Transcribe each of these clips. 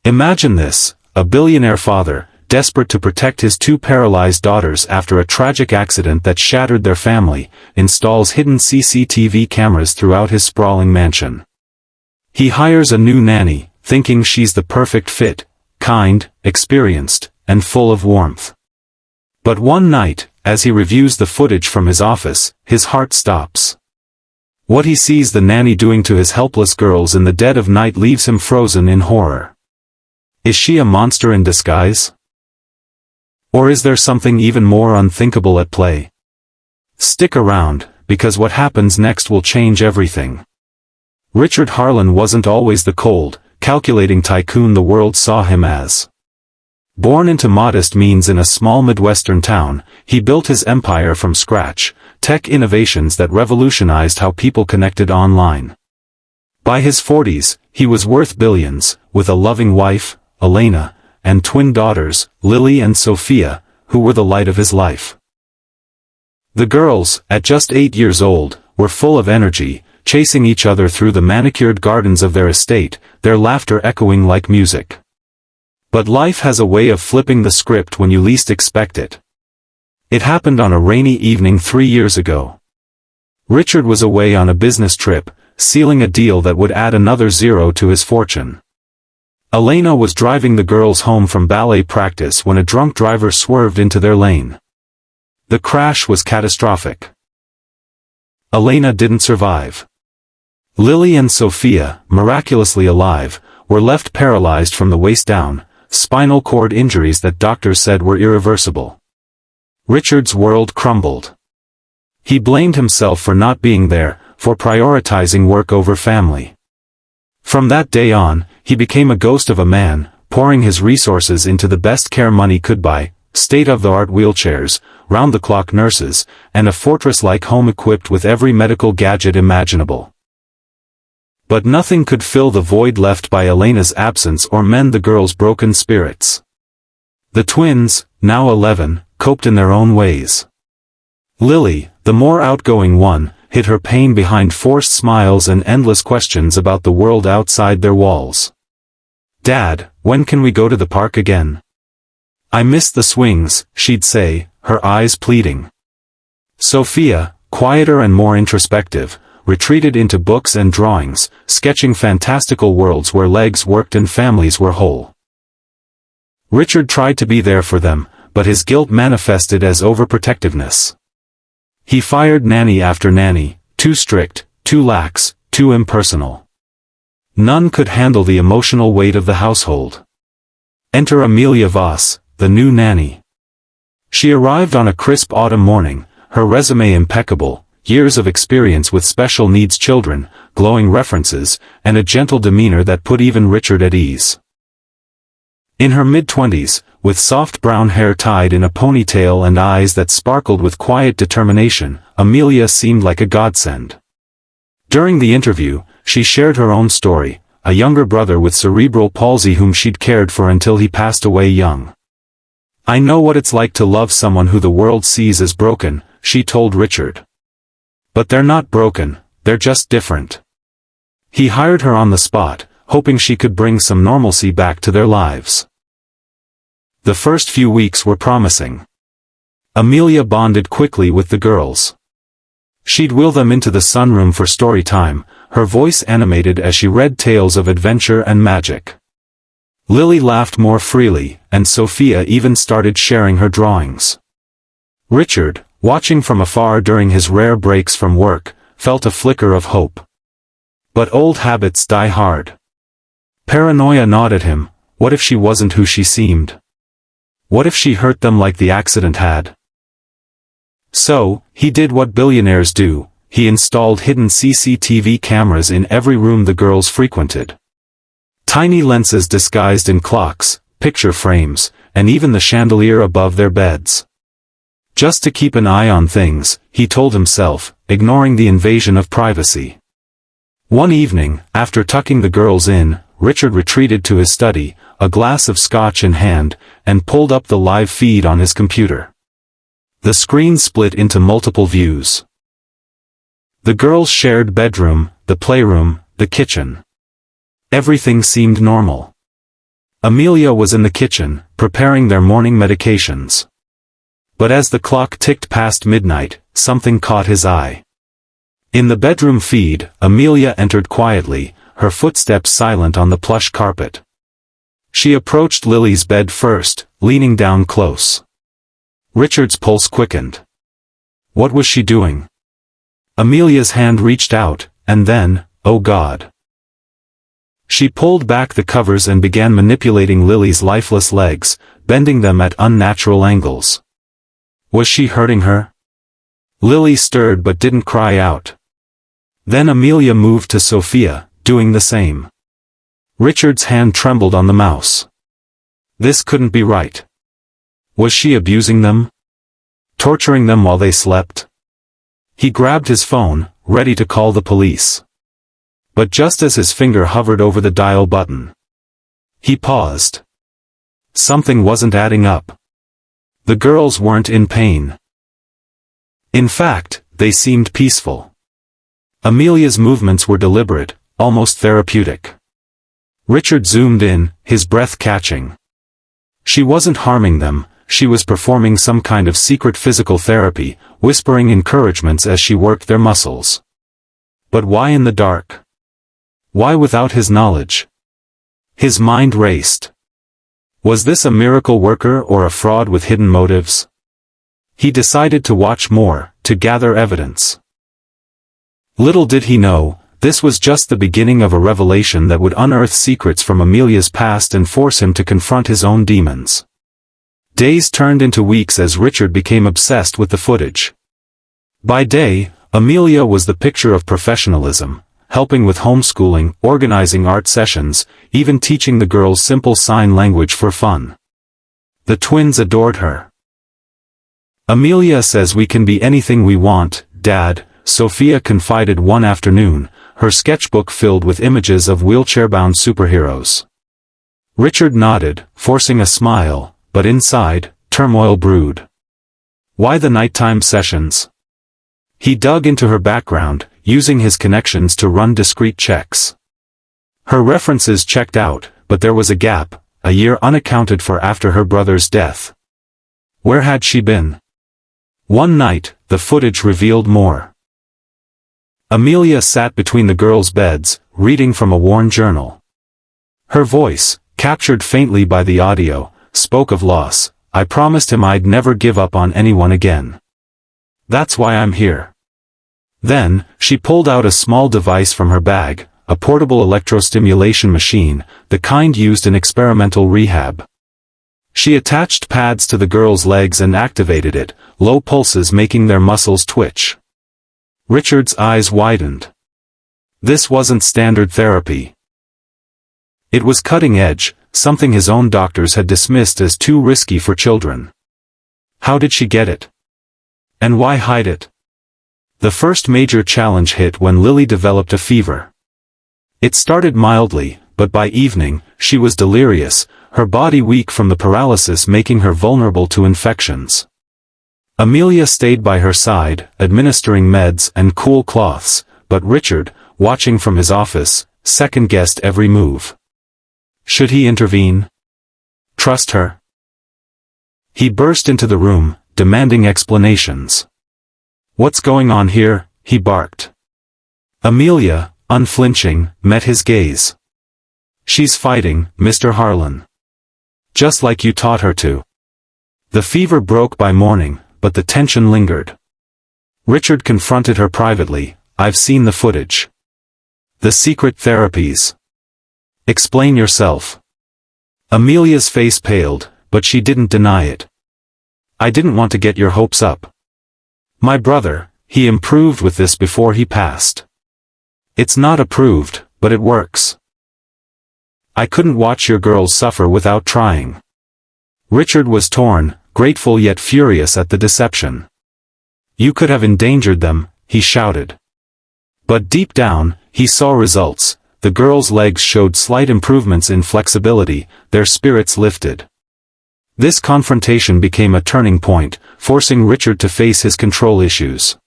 Imagine this, a billionaire father, desperate to protect his two paralyzed daughters after a tragic accident that shattered their family, installs hidden CCTV cameras throughout his sprawling mansion. He hires a new nanny, thinking she's the perfect fit, kind, experienced, and full of warmth. But one night, as he reviews the footage from his office, his heart stops. What he sees the nanny doing to his helpless girls in the dead of night leaves him frozen in horror. Is she a monster in disguise? Or is there something even more unthinkable at play? Stick around, because what happens next will change everything. Richard Harlan wasn't always the cold, calculating tycoon the world saw him as. Born into modest means in a small Midwestern town, he built his empire from scratch, tech innovations that revolutionized how people connected online. By his 40s, he was worth billions, with a loving wife, Elena, and twin daughters, Lily and Sophia, who were the light of his life. The girls, at just 8 years old, were full of energy, chasing each other through the manicured gardens of their estate, their laughter echoing like music. But life has a way of flipping the script when you least expect it. It happened on a rainy evening 3 years ago. Richard was away on a business trip, sealing a deal that would add another zero to his fortune. Elena was driving the girls home from ballet practice when a drunk driver swerved into their lane. The crash was catastrophic. Elena didn't survive. Lily and Sophia, miraculously alive, were left paralyzed from the waist down, spinal cord injuries that doctors said were irreversible. Richard's world crumbled. He blamed himself for not being there, for prioritizing work over family. From that day on, he became a ghost of a man, pouring his resources into the best care money could buy, state-of-the-art wheelchairs, round-the-clock nurses, and a fortress-like home equipped with every medical gadget imaginable. But nothing could fill the void left by Elena's absence or mend the girls' broken spirits. The twins, now 11, coped in their own ways. Lily, the more outgoing one, hid her pain behind forced smiles and endless questions about the world outside their walls. "Dad, when can we go to the park again? I miss the swings," she'd say, her eyes pleading. Sophia, quieter and more introspective, retreated into books and drawings, sketching fantastical worlds where legs worked and families were whole. Richard tried to be there for them, but his guilt manifested as overprotectiveness. He fired nanny after nanny, too strict, too lax, too impersonal. None could handle the emotional weight of the household. Enter Amelia Voss, the new nanny. She arrived on a crisp autumn morning, her resume impeccable, years of experience with special needs children, glowing references, and a gentle demeanor that put even Richard at ease. In her mid-20s, with soft brown hair tied in a ponytail and eyes that sparkled with quiet determination, Amelia seemed like a godsend. During the interview, she shared her own story, a younger brother with cerebral palsy whom she'd cared for until he passed away young. "I know what it's like to love someone who the world sees as broken," she told Richard. "But they're not broken, they're just different." He hired her on the spot, hoping she could bring some normalcy back to their lives. The first few weeks were promising. Amelia bonded quickly with the girls. She'd wheel them into the sunroom for story time, her voice animated as she read tales of adventure and magic. Lily laughed more freely, and Sophia even started sharing her drawings. Richard, watching from afar during his rare breaks from work, felt a flicker of hope. But old habits die hard. Paranoia gnawed at him. What if she wasn't who she seemed? What if she hurt them like the accident had? So, he did what billionaires do, he installed hidden CCTV cameras in every room the girls frequented. Tiny lenses disguised in clocks, picture frames, and even the chandelier above their beds. Just to keep an eye on things, he told himself, ignoring the invasion of privacy. One evening, after tucking the girls in, Richard retreated to his study, a glass of scotch in hand, and pulled up the live feed on his computer. The screen split into multiple views. The girls shared bedroom, the playroom, the kitchen. Everything seemed normal. Amelia was in the kitchen, preparing their morning medications. But as the clock ticked past midnight, something caught his eye. In the bedroom feed, Amelia entered quietly, her footsteps silent on the plush carpet. She approached Lily's bed first, leaning down close. Richard's pulse quickened. What was she doing? Amelia's hand reached out, and then, oh God. She pulled back the covers and began manipulating Lily's lifeless legs, bending them at unnatural angles. Was she hurting her? Lily stirred but didn't cry out. Then Amelia moved to Sophia, doing the same. Richard's hand trembled on the mouse. This couldn't be right. Was she abusing them? Torturing them while they slept? He grabbed his phone, ready to call the police. But just as his finger hovered over the dial button, he paused. Something wasn't adding up. The girls weren't in pain. In fact, they seemed peaceful. Amelia's movements were deliberate, almost therapeutic. Richard zoomed in, his breath catching. She wasn't harming them, she was performing some kind of secret physical therapy, whispering encouragements as she worked their muscles. But why in the dark? Why without his knowledge? His mind raced. Was this a miracle worker or a fraud with hidden motives? He decided to watch more, to gather evidence. Little did he know, this was just the beginning of a revelation that would unearth secrets from Amelia's past and force him to confront his own demons. Days turned into weeks as Richard became obsessed with the footage. By day, Amelia was the picture of professionalism, helping with homeschooling, organizing art sessions, even teaching the girls simple sign language for fun. The twins adored her. Amelia says we can be anything we want, Dad, Sophia confided one afternoon, her sketchbook filled with images of wheelchair-bound superheroes. Richard nodded, forcing a smile, but inside, turmoil brewed. Why the nighttime sessions? He dug into her background, using his connections to run discreet checks. Her references checked out, but there was a gap, a year unaccounted for after her brother's death. Where had she been? One night, the footage revealed more. Amelia sat between the girls' beds, reading from a worn journal. Her voice, captured faintly by the audio, spoke of loss. I promised him I'd never give up on anyone again. That's why I'm here. Then, she pulled out a small device from her bag, a portable electrostimulation machine, the kind used in experimental rehab. She attached pads to the girls' legs and activated it, low pulses making their muscles twitch. Richard's eyes widened. This wasn't standard therapy. It was cutting edge, something his own doctors had dismissed as too risky for children. How did she get it? And why hide it? The first major challenge hit when Lily developed a fever. It started mildly, but by evening, she was delirious, her body weak from the paralysis making her vulnerable to infections. Amelia stayed by her side, administering meds and cool cloths, but Richard, watching from his office, second-guessed every move. Should he intervene? Trust her? He burst into the room, demanding explanations. What's going on here? He barked. Amelia, unflinching, met his gaze. She's fighting, Mr. Harlan. Just like you taught her to. The fever broke by morning, but the tension lingered. Richard confronted her privately. I've seen the footage. The secret therapies. Explain yourself. Amelia's face paled, but she didn't deny it. I didn't want to get your hopes up. My brother, he improved with this before he passed. It's not approved, but it works. I couldn't watch your girls suffer without trying. Richard was torn, grateful yet furious at the deception. You could have endangered them, he shouted. But deep down, he saw results. The girls' legs showed slight improvements in flexibility, their spirits lifted. This confrontation became a turning point, forcing Richard to face his control issues.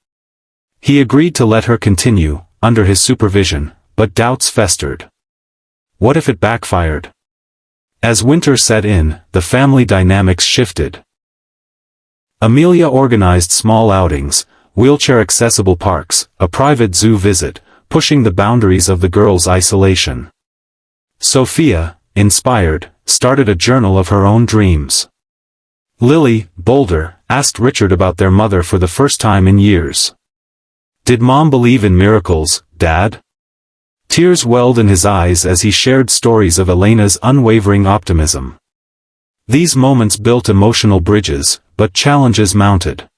He agreed to let her continue, under his supervision, but doubts festered. What if it backfired? As winter set in, the family dynamics shifted. Amelia organized small outings, wheelchair-accessible parks, a private zoo visit, pushing the boundaries of the girls' isolation. Sophia, inspired, started a journal of her own dreams. Lily, bolder, asked Richard about their mother for the first time in years. "Did Mom believe in miracles, Dad?" Tears welled in his eyes as he shared stories of Elena's unwavering optimism. These moments built emotional bridges, but challenges mounted.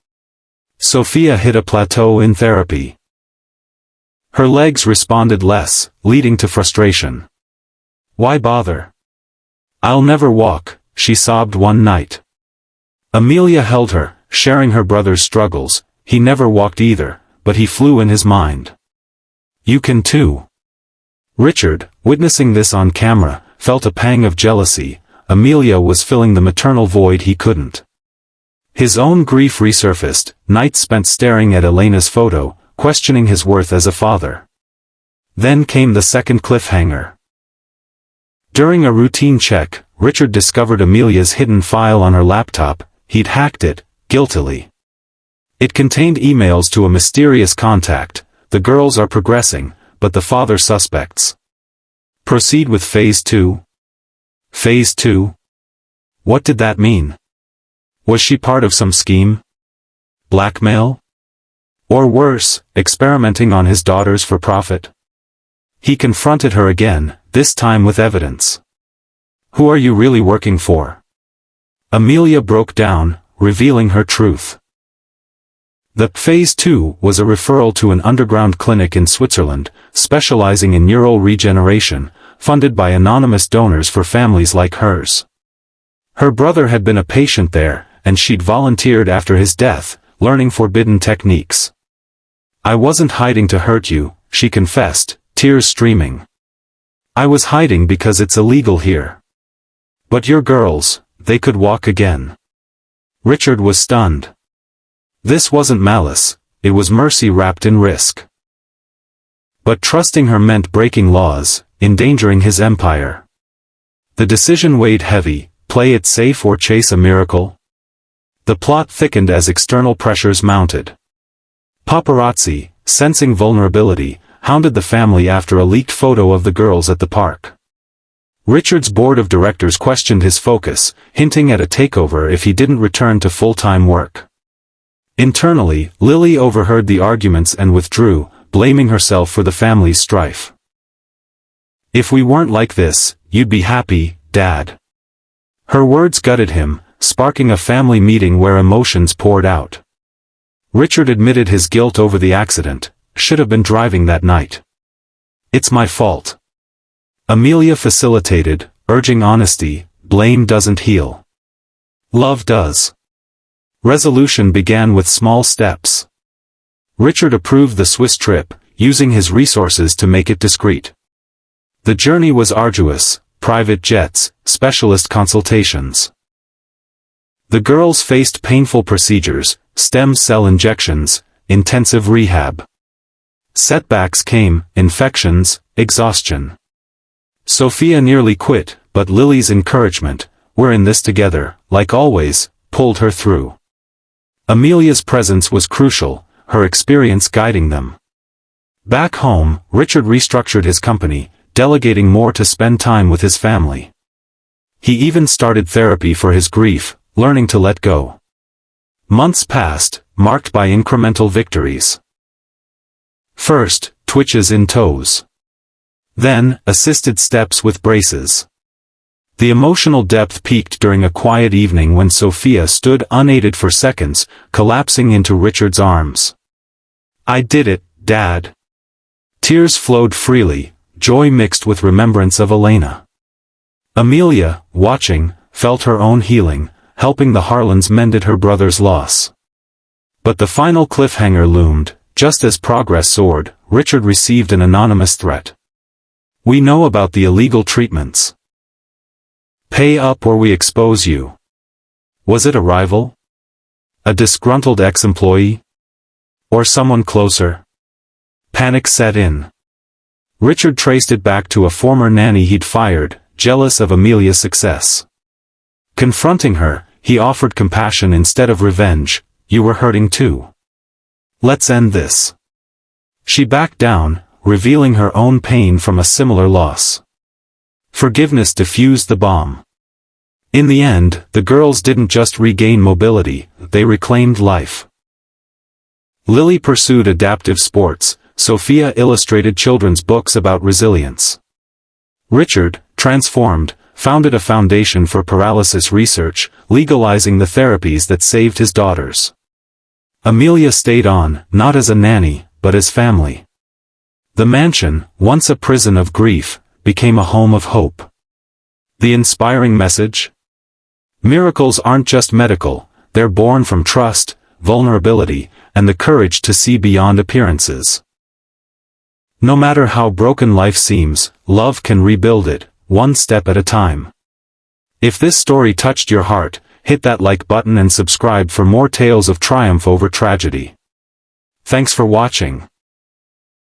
Sophia hit a plateau in therapy. Her legs responded less, leading to frustration. "Why bother? I'll never walk," she sobbed one night. Amelia held her, sharing her brother's struggles. He never walked either, but he flew in his mind. "You can too." Richard, witnessing this on camera, felt a pang of jealousy. Amelia was filling the maternal void he couldn't. His own grief resurfaced, nights spent staring at Elena's photo, questioning his worth as a father. Then came the second cliffhanger. During a routine check, Richard discovered Amelia's hidden file on her laptop. He'd hacked it, guiltily. It contained emails to a mysterious contact. "The girls are progressing, but the father suspects. Proceed with Phase 2. Phase 2? What did that mean? Was she part of some scheme? Blackmail? Or worse, experimenting on his daughters for profit? He confronted her again, this time with evidence. "Who are you really working for?" Amelia broke down, revealing her truth. The Phase 2 was a referral to an underground clinic in Switzerland, specializing in neural regeneration, funded by anonymous donors for families like hers. Her brother had been a patient there, and she'd volunteered after his death, learning forbidden techniques. "I wasn't hiding to hurt you," she confessed, tears streaming. "I was hiding because it's illegal here. But your girls, they could walk again." Richard was stunned. This wasn't malice, it was mercy wrapped in risk. But trusting her meant breaking laws, endangering his empire. The decision weighed heavy: play it safe or chase a miracle? The plot thickened as external pressures mounted. Paparazzi, sensing vulnerability, hounded the family after a leaked photo of the girls at the park. Richard's board of directors questioned his focus, hinting at a takeover if he didn't return to full-time work. Internally, Lily overheard the arguments and withdrew, blaming herself for the family's strife. "If we weren't like this, you'd be happy, Dad." Her words gutted him, sparking a family meeting where emotions poured out. Richard admitted his guilt over the accident. "Should have been driving that night. It's my fault." Amelia facilitated, urging honesty. Blame doesn't heal. Love does. Resolution began with small steps. Richard approved the Swiss trip, using his resources to make it discreet. The journey was arduous: private jets, specialist consultations. The girls faced painful procedures, stem cell injections, intensive rehab. Setbacks came: infections, exhaustion. Sophia nearly quit, but Lily's encouragement, "We're in this together," like always, pulled her through. Amelia's presence was crucial, her experience guiding them. Back home, Richard restructured his company, delegating more to spend time with his family. He even started therapy for his grief, learning to let go. Months passed, marked by incremental victories. First, twitches in toes. Then, assisted steps with braces. The emotional depth peaked during a quiet evening when Sophia stood unaided for seconds, collapsing into Richard's arms. "I did it, Dad." Tears flowed freely, joy mixed with remembrance of Elena. Amelia, watching, felt her own healing, helping the Harlans mended her brother's loss. But the final cliffhanger loomed. Just as progress soared, Richard received an anonymous threat. "We know about the illegal treatments. Pay up or we expose you." Was it a rival? A disgruntled ex-employee? Or someone closer? Panic set in. Richard traced it back to a former nanny he'd fired, jealous of Amelia's success. Confronting her, he offered compassion instead of revenge. "You were hurting too. Let's end this." She backed down, revealing her own pain from a similar loss. Forgiveness diffused the bomb. In the end, the girls didn't just regain mobility, they reclaimed life. Lily pursued adaptive sports, Sophia illustrated children's books about resilience. Richard, transformed, founded a foundation for paralysis research, legalizing the therapies that saved his daughters. Amelia stayed on, not as a nanny, but as family. The mansion, once a prison of grief, became a home of hope. The inspiring message? Miracles aren't just medical, they're born from trust, vulnerability, and the courage to see beyond appearances. No matter how broken life seems, love can rebuild it, one step at a time. If this story touched your heart, hit that like button and subscribe for more tales of triumph over tragedy. Thanks for watching.